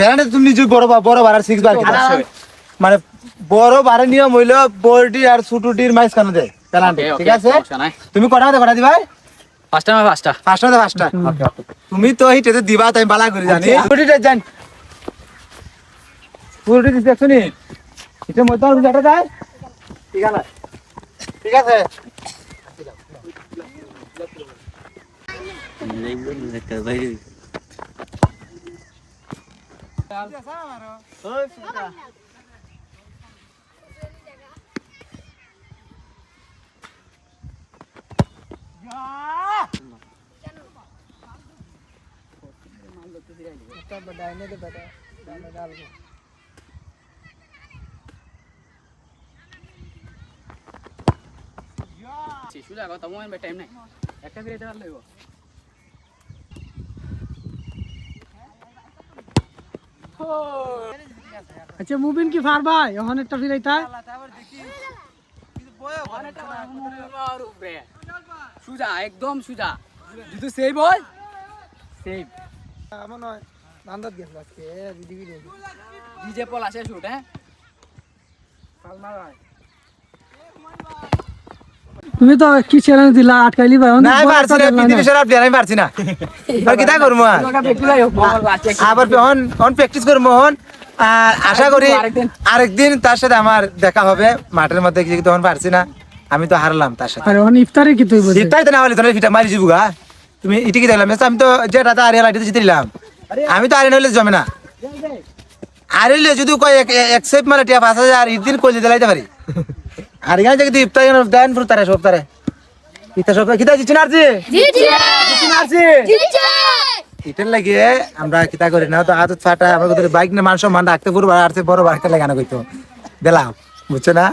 প্যারান্টে তুমি নিজে বড় বার আর 6 বার কি মানে বড় বারের নিয়ম হইলো বড়টি আর ছোটটির মাঝখানে দেয় প্যারান্টে, ঠিক আছে? তুমি কটা দিবা? পাঁচটা। তুমি তো এইটাতে দিবা, তাই বালা করে জানি। ছোটটিটা জান পুরোটি দেখছো নি, এটার মধ্যে আর যেটা যায় ঠিক আছে। আচ্ছা মুবিন কি পারবাই এখন একটা ফিরাইতা সুজা একদম সুজা যদি সেভ হয় সেভ মনে হয় বান্দাত গেল আজকে ডিজে পল আসে শুট হ্যাঁ তুমি তো কি চ্যালেঞ্জ দিলা আটকাইলি ভাই না পারছি না, পৃথিবী সেরা প্লেয়ার আমি পারছি না। আর কিটা করবো আবার অন প্র্যাকটিস করবো হন। আর আশা করি আরেকদিন তার সাথে আমার দেখা হবে মাঠের মধ্যে, কিছু তখন পারছি না, আমি তো হারলাম তার সাথে। আরে এখন ইফতারে কি তুই বলছিস জিততাই তো না হলে তোরা ফিটা মারি যাবো গা। তুমি ইটি কি দেখলাম, আমি তো যেটা আরিয়া লাইটে জিতে দিলাম, আমি তো আরিয়া হলে জমে না। আরিলে যদি কয় এক সেপ মানে টিয়া 5,000 ইদিন কই দিতে লাইতে পারি। আর এখানে যদি ইফতার দেন পুরো তারে সব তারে ইফতার সব কিতা জিতছি না আরছি এটার লাগে আমরা কিতা করি না তো হাত ফাটা আমাদের বাইক না মান সম্মান রাখতে পুরো আর বড় বাইকটা লাগানো কইতো দিলাম, বুঝছো না?